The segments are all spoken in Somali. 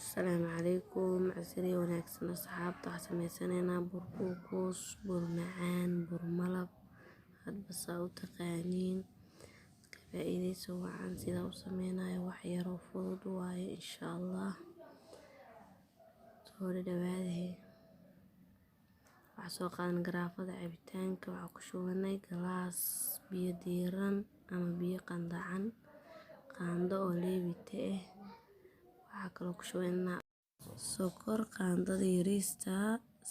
Asalaamu calaykum casriye wanaagsan asxaabta waxaan samaysaneynaa bur kuus, bur macaan, bur malab hadba saa u taqaaniin ka faa'iidayso wacan sida u sameynayo wax yaroo fudud waaye insha Allah soo dhawaadhe waxaa soo qaadan garaafada cabitaanka waxaa ku shubanay galaas biyo diiran ama biyo qandacan qaando oo leebite waxaa kaloo ku shubaynaa sokor qaandada yariista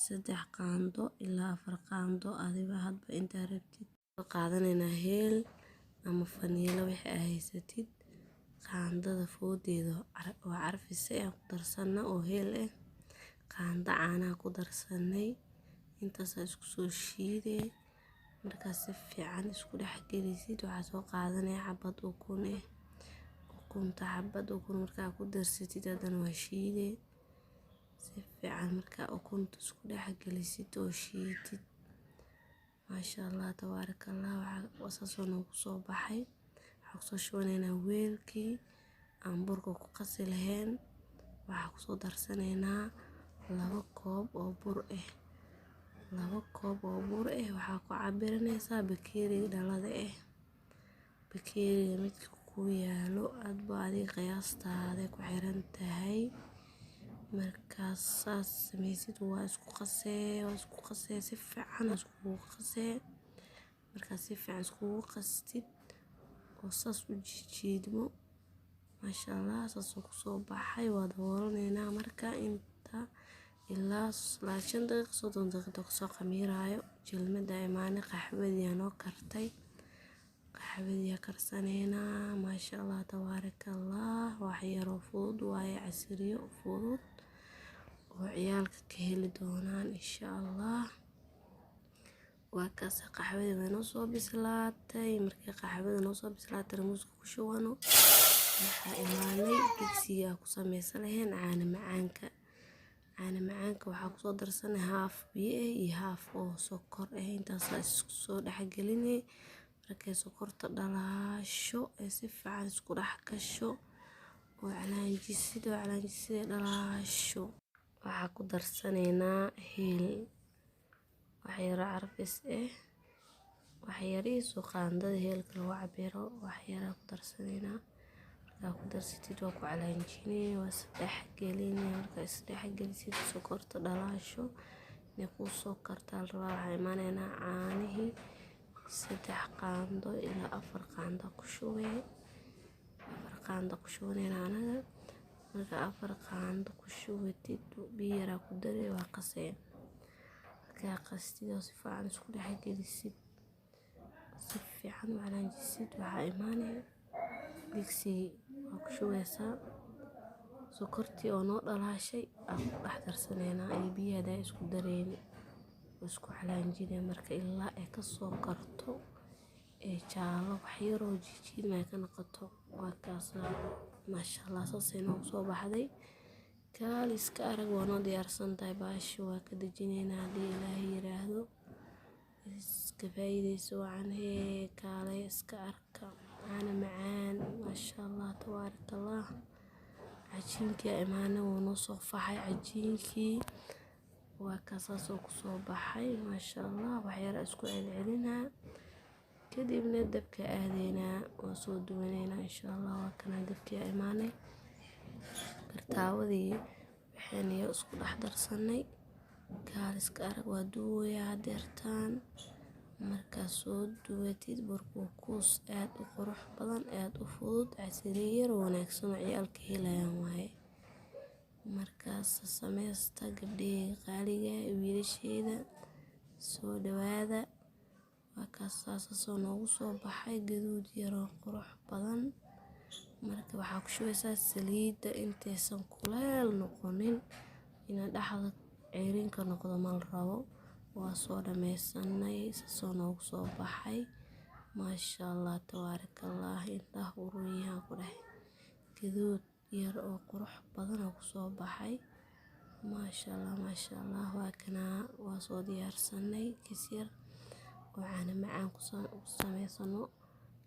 3 qaando ilaa 4 qaando adiga hadba inta rabtid qaadanaynaa heel ama faniilo wixii ay haysatid qaandada foodeeda oo carfisa aan ku darsanna oo heel qaanda caanaha ku darsanay intaas isku soo shiiday markaas si fiican isku dhex gelisid waxaa soo qaadanay xabad ukun ukunta xabad ukun markaa ku darsatid haddana waa shiiday si fiican markaa ukunta isku dhex gelisid oo shiidid maasha Allah tabaarakallah waxaa soo noogu soo baxay waxaa soo shubanaynaa weelkii aan burka ku qasi lahayn waxaa ku soo darsanaynaa 2 koob oo bur waxaa ku cabiranaysaa bakeeriga dhalada bakeeriga midka ku yaalo adba adiga qiyaastaada ku xiran tahay markaas saas samaysid waa isku qasee si fiican iskugu qasee markaas si fiican iskugu qastid oo saas u jiidmo maasha Allah saas ku soo baxay waa daboolanaynaa markaa inta ilaa 5 daqiiqo 30 daqiiqo ka soo khamiiraayo jilmada imaane qaxwadiya noo kartay qaxwadiya karsaneynaa maasha Allah tabaarakallah wax yaroo fudud waaye casriyo fudud oo ciyaalka ka heli doonaan insha Allah waa kaas qaxwada noo soo bislaatay markii qaxwada noo soo bislaatay tarmuuska ku shubano waxaa imaanay digsiga ku samaysan lahayn caano macaanka waxaa ku soo darsanay haaf biyo iyo haaf oo sokor intaas isku soo dhaxgelinay markay sokorta dhalaasho si fiican isku dhex gasho oo calaanjisida dhalaasho waxaa ku darsanaynaa heel wax yar carfis wax yariiso qaandada heelka lagu cabiro wax yar ku darsanaynaa markaa ku darsatid waa ku calaanjinay waa saddex gelinay markaa saddex gelisid sokorta dhalaasho inay ku soo kartaa waxaa imaanaynaa caanihii 3 qaando ilaa 4 qaando ku shubay 4 qaando ku shubaynaa anaga marka 4 qaando ku shubatid biyo yar ku daray waa qaseen markaa qastid oo si fiican isku dhex gelisid si fiican u calaanjisid waxaa imaanay digsi waa ku shubaysaa sokortii oo noo dhalaashay aan ku dhex darsanaynaa iyo biyaha isku dareen isku calaanjinay marka ilaa ay ka soo karto jaalo wax yaroo jiijidmay ka noqoto waa kaas maasha Allah saasay noogu soo baxday kaaliska arag waa noo diyaarsan tahay baasho waa ka dejinaynaa hadii Ilaahay yiraahdo iska faa'iidayso wacan kaalay iska arka caano macaan maasha Allah tabaarakallah cajiinkii imaane wuu noo soo faxay cajiinkii waa kaas oo ku soo baxay maasha Allah wax yar isku celcelinaa kadibna dabka aadeynaa waa soo duwanaynaa insha Allah waa kana dabka imaane kartaawadii waxaan isku dhex darsanay kaaliska arag waa duwayaa deertaan markaa soo duwatid burku kuus aad u qurux badan aad u fudud casriye wanaagsan oo ciyaalka helayaan waaye markaas samaysta gabdhaha qaaliga wiilasheeda soo dhawaada waa kaas soo noogu soo baxay gaduud yaroo qurux badan marka waxaa ku shubaysaa saliida intaysan kuleel noqonin ina dhaxda ceerinka noqdo mal rabo waa soo dhameysanay soo noogu soo baxay maasha Allah tabaarakallah indhaha uruyaha ku dhahay gaduud yar oo qurux badan oo ku soo baxay maasha Allah waa kana waa soo diyaarsanay kis yar oo caano macaan ku samaysano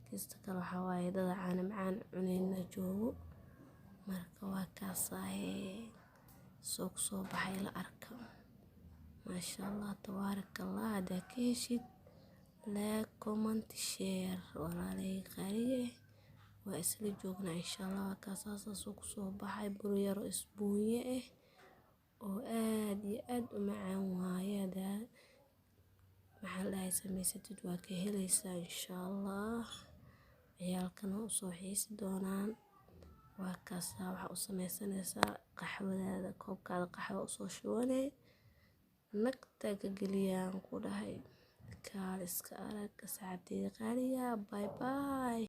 kista kale waxa waaye dad caano macaan cunayna joogo marka waa kaasaye soo kusoo baxay la arka. maasha allah tabaarakallah. hadaa ka heshid like, comment, share. walaalay qaaliye waa isla joognaa insha allah. waa kaasaasa soo kusoo baxay bur yaro isbuunye oo aad iyo aad u macaan waaye. hadaa maxaa la dhahay samaysatid waa ka helaysaa insha allah. ciyaalkana u soo xiisi doonaan. waa kaasaa waxaa u samaysanaysaa qaxwadaada, koobkaada qaxwo usoo shubanay, nagtaa ka geliyaan ku dhahay. kaal iska arag asxaabteyda qaaliya. bye bye.